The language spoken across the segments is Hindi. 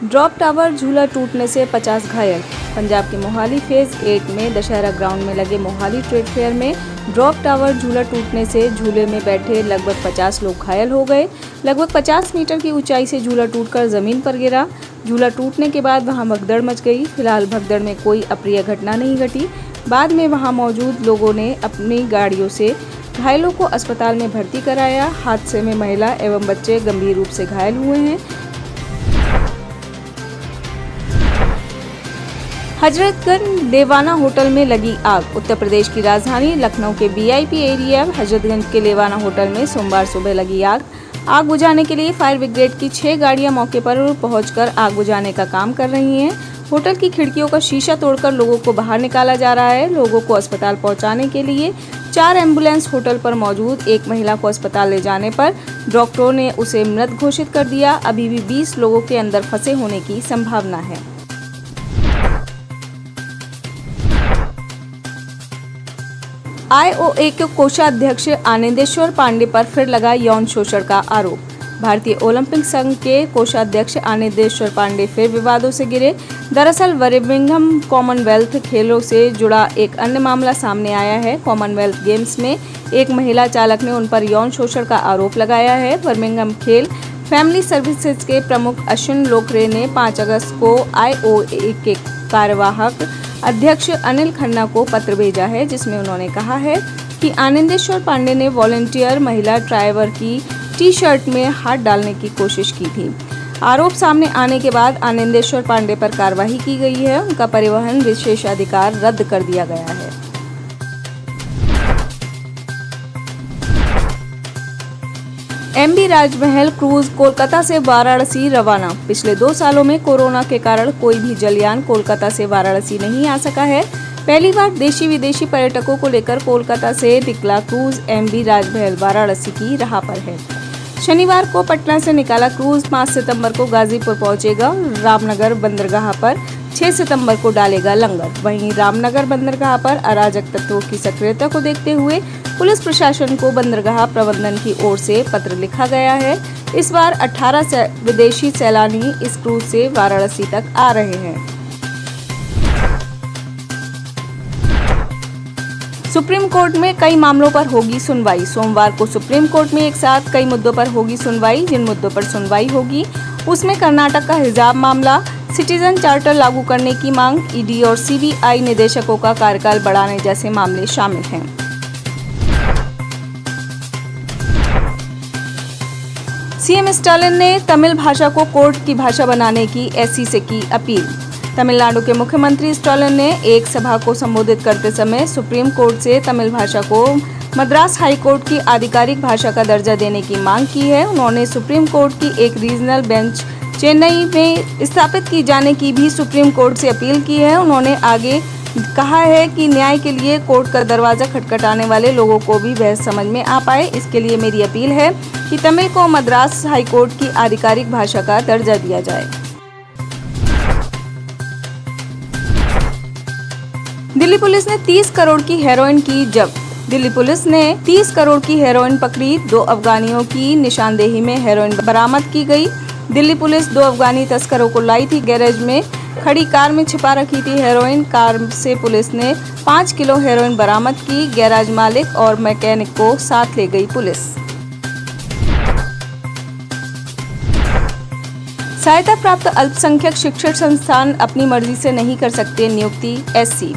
ड्रॉप टावर झूला टूटने से 50 घायल। पंजाब के मोहाली फेज 8 में दशहरा ग्राउंड में लगे मोहाली ट्रेड फेयर में ड्रॉप टावर झूला टूटने से झूले में बैठे लगभग 50 लोग घायल हो गए। लगभग 50 मीटर की ऊंचाई से झूला टूटकर जमीन पर गिरा। झूला टूटने के बाद वहां भगदड़ मच गई। फिलहाल भगदड़ में कोई अप्रिय घटना नहीं घटी। बाद में वहां मौजूद लोगों ने अपनी गाड़ियों से घायलों को अस्पताल में भर्ती कराया। हादसे में महिला एवं बच्चे गंभीर रूप से घायल हुए हैं। हजरतगंज लेवाना होटल में लगी आग। उत्तर प्रदेश की राजधानी लखनऊ के वीआईपी एरिया हजरतगंज के लेवाना होटल में सोमवार सुबह लगी आग। आग बुझाने के लिए फायर ब्रिगेड की 6 गाड़ियां मौके पर पहुंचकर आग बुझाने का काम कर रही हैं। होटल की खिड़कियों का शीशा तोड़कर लोगों को बाहर निकाला जा रहा है। लोगों को अस्पताल पहुंचाने के लिए 4 एम्बुलेंस होटल पर मौजूद। एक महिला को अस्पताल ले जाने पर डॉक्टरों ने उसे मृत घोषित कर दिया। अभी भी 20 लोगों के अंदर फंसे होने की संभावना है। आईओए के कोषाध्यक्ष आनंदेश्वर पांडे पर फिर लगा यौन शोषण का आरोप। भारतीय ओलंपिक संघ के कोषाध्यक्ष आनंदेश्वर पांडे फिर विवादों से घिरे। दरअसल बर्मिंघम कॉमनवेल्थ खेलों से जुड़ा एक अन्य मामला सामने आया है। कॉमनवेल्थ गेम्स में एक महिला चालक ने उन पर यौन शोषण का आरोप लगाया है। बर्मिंघम खेल फैमिली सर्विसेज के प्रमुख अश्विन लोकरे ने 5 अगस्त को आईओए के कार्यवाहक अध्यक्ष अनिल खन्ना को पत्र भेजा है, जिसमें उन्होंने कहा है कि आनंदेश्वर पांडे ने वॉलंटियर महिला ड्राइवर की टी-शर्ट में हाथ डालने की कोशिश की थी। आरोप सामने आने के बाद आनंदेश्वर पांडे पर कार्रवाई की गई है। उनका परिवहन विशेषाधिकार रद्द कर दिया गया है। एमबी राजमहल क्रूज कोलकाता से वाराणसी रवाना। पिछले 2 सालों में कोरोना के कारण कोई भी जलयान कोलकाता से वाराणसी नहीं आ सका है। पहली बार देशी विदेशी पर्यटकों को लेकर कोलकाता से निकला क्रूज एमबी राजमहल वाराणसी की राह पर है। शनिवार को पटना से निकाला क्रूज 5 सितंबर को गाजीपुर पहुंचेगा। रामनगर बंदरगाह पर 6 सितंबर को डालेगा लंगर। वहीं रामनगर बंदरगाह पर अराजक तत्वों की सक्रियता को देखते हुए पुलिस प्रशासन को बंदरगाह प्रबंधन की ओर से पत्र लिखा गया है। इस बार 18 विदेशी सैलानी इस क्रूज से वाराणसी तक आ रहे हैं। सुप्रीम कोर्ट में कई मामलों पर होगी सुनवाई। सोमवार को सुप्रीम कोर्ट में एक साथ कई मुद्दों पर होगी सुनवाई। जिन मुद्दों पर सुनवाई होगी उसमें कर्नाटक का हिजाब मामला, सिटीजन चार्टर लागू करने की मांग, ईडी और सीबीआई निदेशकों का कार्यकाल बढ़ाने जैसे मामले शामिल हैं। सीएम स्टालिन ने तमिल भाषा को कोर्ट की भाषा बनाने की एससी से की अपील। तमिलनाडु के मुख्यमंत्री स्टालिन ने एक सभा को संबोधित करते समय सुप्रीम कोर्ट से तमिल भाषा को मद्रास हाई कोर्ट की आधिकारिक भाषा का दर्जा देने की मांग की है। उन्होंने सुप्रीम कोर्ट की एक रीजनल बेंच चेन्नई में स्थापित की जाने की भी सुप्रीम कोर्ट से अपील की है। उन्होंने आगे कहा है कि न्याय के लिए कोर्ट का दरवाजा खटखटाने वाले लोगों को भी बहस समझ में आ पाए। इसके लिए मेरी अपील है कि तमिल को मद्रास हाई कोर्ट की आधिकारिक भाषा का दर्जा दिया जाए। दिल्ली पुलिस ने 30 करोड़ की हेरोइन की जब्त। दिल्ली पुलिस ने 30 करोड़ की हेरोइन पकड़ी। 2 अफगानियों की निशानदेही में हेरोइन बरामद की गई। दिल्ली पुलिस 2 अफगानी तस्करों को लाई थी। गैरेज में खड़ी कार में छिपा रखी थी हेरोइन। कार से पुलिस ने 5 किलो हेरोइन बरामद की। गैराज मालिक और मैकेनिक को साथ ले गई पुलिस। सहायता प्राप्त अल्पसंख्यक शिक्षण संस्थान अपनी मर्जी से नहीं कर सकते नियुक्ति एससी।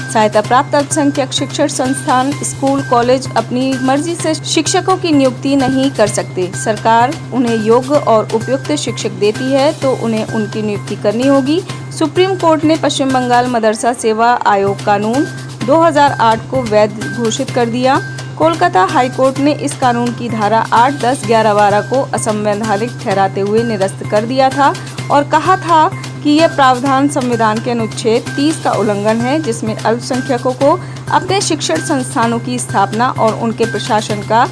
सहायता प्राप्त अल्पसंख्यक शिक्षण संस्थान स्कूल कॉलेज अपनी मर्जी से शिक्षकों की नियुक्ति नहीं कर सकते। सरकार उन्हें योग्य और उपयुक्त शिक्षक देती है तो उन्हें उनकी नियुक्ति करनी होगी। सुप्रीम कोर्ट ने पश्चिम बंगाल मदरसा सेवा आयोग कानून 2008 को वैध घोषित कर दिया। कोलकाता हाई कोर्ट ने इस कानून की धारा 8, 10, 11, 12 को असंवैधानिक ठहराते हुए निरस्त कर दिया था और कहा था कि यह प्रावधान संविधान के अनुच्छेद 30 का उल्लंघन है, जिसमें अल्पसंख्यकों को अपने शिक्षण संस्थानों की स्थापना और उनके प्रशासन का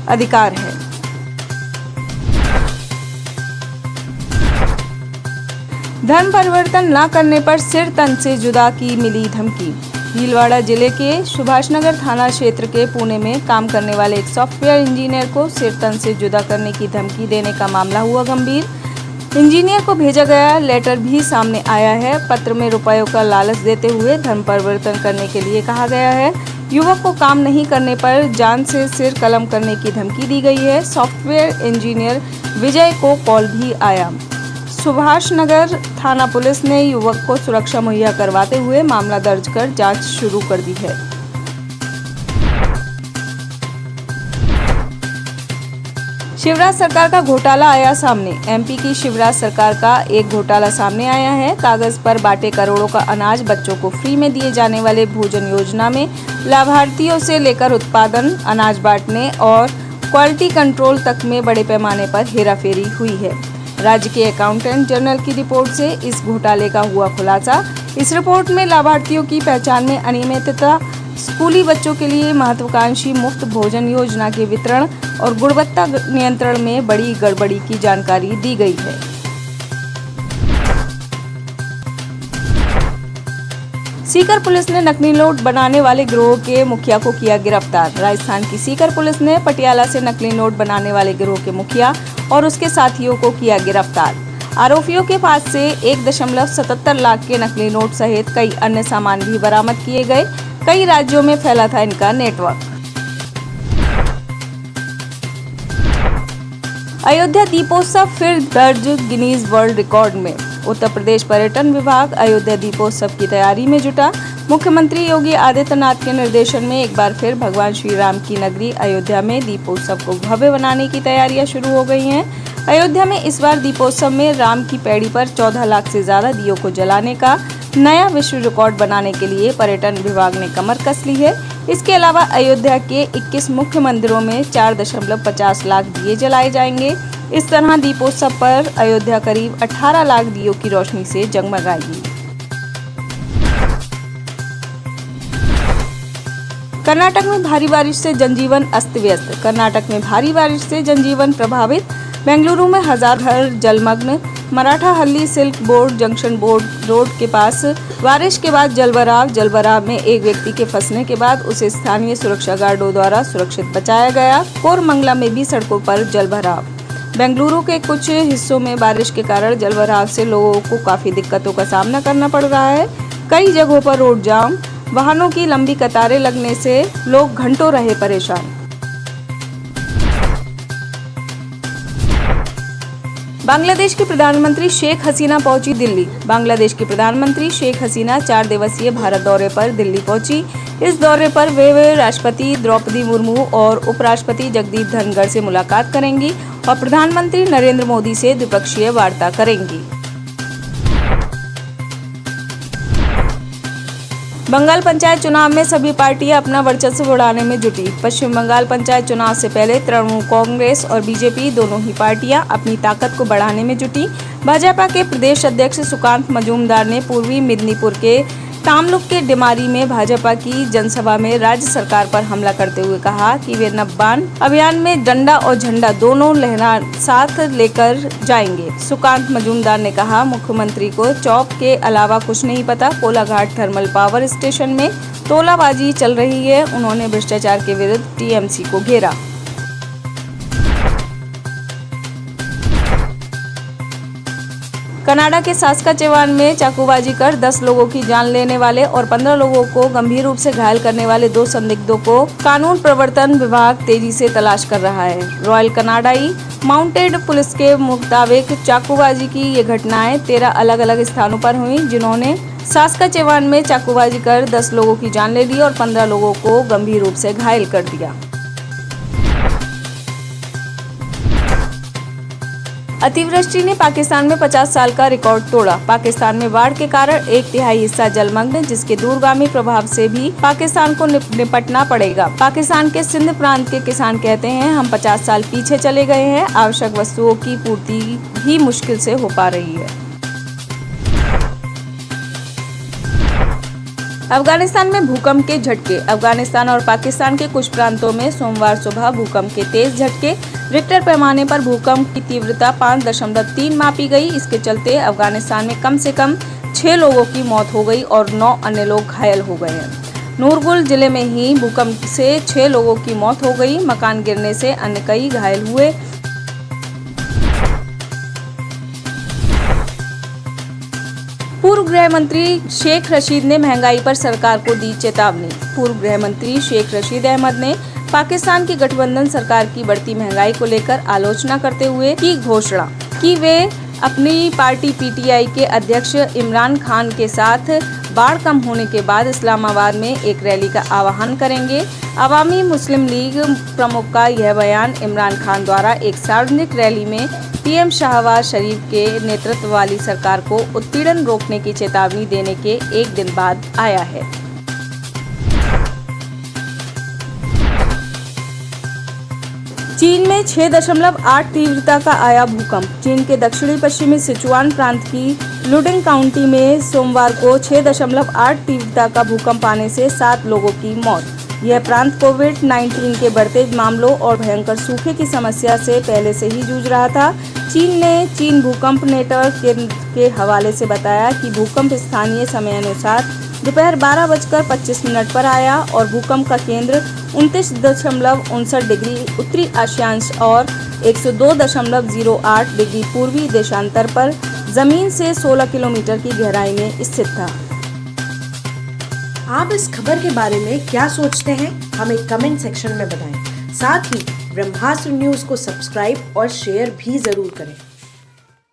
अधिकार है। धर्म परिवर्तन न करने पर सिर तन से जुदा की मिली धमकी। भीलवाड़ा जिले के सुभाषनगर थाना क्षेत्र के पुणे में काम करने वाले एक सॉफ्टवेयर इंजीनियर को सिर तन से जुदा करने की धमकी देने का मामला हुआ गंभीर। इंजीनियर को भेजा गया लेटर भी सामने आया है। पत्र में रुपयों का लालच देते हुए धर्म परिवर्तन करने के लिए कहा गया है। युवक को काम नहीं करने पर जान से सिर कलम करने की धमकी दी गई है। सॉफ्टवेयर इंजीनियर विजय को कॉल भी आया। सुभाषनगर थाना पुलिस ने युवक को सुरक्षा मुहैया करवाते हुए मामला दर्ज कर जांच शुरू कर दी है। शिवराज सरकार का घोटाला आया सामने। एमपी की शिवराज सरकार का एक घोटाला सामने आया है। कागज पर बांटे करोड़ों का अनाज बच्चों को फ्री में दिए जाने वाले भोजन योजना में लाभार्थियों से लेकर उत्पादन, अनाज बांटने और क्वालिटी कंट्रोल तक में बड़े पैमाने पर हेराफेरी हुई है। राज्य के अकाउंटेंट जनरल की रिपोर्ट से इस घोटाले का हुआ खुलासा। इस रिपोर्ट में लाभार्थियों की पहचान में अनियमितता, स्कूली बच्चों के लिए महत्वाकांक्षी मुफ्त भोजन योजना के वितरण और गुणवत्ता नियंत्रण में बड़ी गड़बड़ी की जानकारी दी गई है। सीकर पुलिस ने नकली नोट बनाने वाले गिरोह के मुखिया को किया गिरफ्तार। राजस्थान की सीकर पुलिस ने पटियाला से नकली नोट बनाने वाले गिरोह के मुखिया और उसके साथियों को किया गिरफ्तार। आरोपियों के पास से 1.77 लाख के नकली नोट सहित कई अन्य सामान भी बरामद किए गए। कई राज्यों में फैला था इनका नेटवर्क। अयोध्या दीपोत्सव फिर दर्ज गिनीज वर्ल्ड रिकॉर्ड में। उत्तर प्रदेश पर्यटन विभाग अयोध्या दीपोत्सव की तैयारी में जुटा। मुख्यमंत्री योगी आदित्यनाथ के निर्देशन में एक बार फिर भगवान श्री राम की नगरी अयोध्या में दीपोत्सव को भव्य बनाने की तैयारियां शुरू हो गई हैं। अयोध्या में इस बार दीपोत्सव में राम की पैड़ी पर 14 लाख से ज्यादा दियों को जलाने का नया विश्व रिकॉर्ड बनाने के लिए पर्यटन विभाग ने कमर कस ली है। इसके अलावा अयोध्या के 21 मुख्य मंदिरों में 4.50 लाख दिए जलाए जाएंगे। इस तरह दीपोत्सव पर अयोध्या करीब 18 लाख दियों की रोशनी से जगमगाएगी। कर्नाटक में भारी बारिश से जनजीवन अस्त व्यस्त। कर्नाटक में भारी बारिश से जनजीवन प्रभावित। बेंगलुरु में हजार घर जलमग्न। Marathahalli silk board junction board road के पास बारिश के बाद जलभराव में एक व्यक्ति के फंसने के बाद उसे स्थानीय सुरक्षा गार्डों द्वारा सुरक्षित बचाया गया। कोरमंगला में भी सड़कों पर जलभराव। बेंगलुरु के कुछ हिस्सों में बारिश के कारण जलभराव से लोगों को काफी दिक्कतों का सामना करना पड़ रहा है। कई जगहों पर रोड जाम, वाहनों की लंबी कतारें लगने से लोग घंटों रहे परेशान। बांग्लादेश की प्रधानमंत्री शेख हसीना पहुंची दिल्ली। बांग्लादेश की प्रधानमंत्री शेख हसीना 4 दिवसीय भारत दौरे पर दिल्ली पहुंची। इस दौरे पर वे राष्ट्रपति द्रौपदी मुर्मू और उपराष्ट्रपति जगदीप धनखड़ से मुलाकात करेंगी और प्रधानमंत्री नरेंद्र मोदी से द्विपक्षीय वार्ता करेंगी। बंगाल पंचायत चुनाव में सभी पार्टियां अपना वर्चस्व बढ़ाने में जुटी। पश्चिम बंगाल पंचायत चुनाव से पहले तृणमूल कांग्रेस और बीजेपी दोनों ही पार्टियां अपनी ताकत को बढ़ाने में जुटी। भाजपा के प्रदेश अध्यक्ष सुकांत मजूमदार ने पूर्वी मिदनीपुर के तामलुक के डिमारी में भाजपा की जनसभा में राज्य सरकार पर हमला करते हुए कहा कि वे नब्बान अभियान में डंडा और झंडा दोनों लहरा साथ लेकर जाएंगे। सुकांत मजूमदार ने कहा, मुख्यमंत्री को चौक के अलावा कुछ नहीं पता। कोलाघाट थर्मल पावर स्टेशन में तोलाबाजी चल रही है। उन्होंने भ्रष्टाचार के विरुद्ध टीएमसी को घेरा। कनाडा के सास्काचेवान में चाकूबाजी कर 10 लोगों की जान लेने वाले और 15 लोगों को गंभीर रूप से घायल करने वाले 2 संदिग्धों को कानून प्रवर्तन विभाग तेजी से तलाश कर रहा है। रॉयल कनाडाई माउंटेड पुलिस के मुताबिक चाकूबाजी की ये घटनाएं 13 अलग अलग स्थानों पर हुई, जिन्होंने सास्काचेवान में चाकूबाजी कर 10 लोगों की जान ले ली और 15 लोगों को गंभीर रूप से घायल कर दिया। अतिवृष्टि ने पाकिस्तान में 50 साल का रिकॉर्ड तोड़ा। पाकिस्तान में बाढ़ के कारण 1/3 हिस्सा जलमग्न, जिसके दूरगामी प्रभाव से भी पाकिस्तान को निपटना पड़ेगा। पाकिस्तान के सिंध प्रांत के किसान कहते हैं, हम 50 साल पीछे चले गए हैं। आवश्यक वस्तुओं की पूर्ति भी मुश्किल से हो पा रही है। अफगानिस्तान में भूकंप के झटके। अफगानिस्तान और पाकिस्तान के कुछ प्रांतों में सोमवार सुबह भूकंप के तेज झटके। रिक्टर पैमाने पर भूकंप की तीव्रता 5.3 मापी गई। इसके चलते अफगानिस्तान में कम से कम 6 लोगों की मौत हो गई और 9 अन्य लोग घायल हो गए हैं। नूरगुल जिले में ही भूकंप से 6 लोगों की मौत हो गई। मकान गिरने से अन्य कई घायल हुए। पूर्व गृह मंत्री शेख रशीद ने महंगाई पर सरकार को दी चेतावनी। पूर्व गृह मंत्री शेख रशीद अहमद ने पाकिस्तान की गठबंधन सरकार की बढ़ती महंगाई को लेकर आलोचना करते हुए की घोषणा कि वे अपनी पार्टी पीटीआई के अध्यक्ष इमरान खान के साथ बाढ़ कम होने के बाद इस्लामाबाद में एक रैली का आह्वान करेंगे। अवामी मुस्लिम लीग प्रमुख का यह बयान इमरान खान द्वारा एक सार्वजनिक रैली में पीएम शहबाज शरीफ के नेतृत्व वाली सरकार को उत्पीड़न रोकने की चेतावनी देने के एक दिन बाद आया है। चीन में 6.8 तीव्रता का आया भूकंप। चीन के दक्षिणी पश्चिमी सिचुआन प्रांत की लुडिंग काउंटी में सोमवार को 6.8 तीव्रता का भूकंप आने से 7 लोगों की मौत। यह प्रांत कोविड-19 के बढ़ते मामलों और भयंकर सूखे की समस्या से पहले से ही जूझ रहा था। चीन ने चीन भूकंप नेटवर्क के हवाले से बताया कि भूकंप स्थानीय समयानुसार दोपहर 12:25 पर आया और भूकंप का केंद्र 29.59 डिग्री उत्तरी अक्षांश और 102.08 डिग्री पूर्वी देशांतर पर जमीन से 16 किलोमीटर की गहराई में स्थित था। आप इस खबर के बारे में क्या सोचते हैं? हमें कमेंट सेक्शन में बताएं। साथ ही ब्रह्मास्त्र न्यूज को सब्सक्राइब और शेयर भी जरूर करें।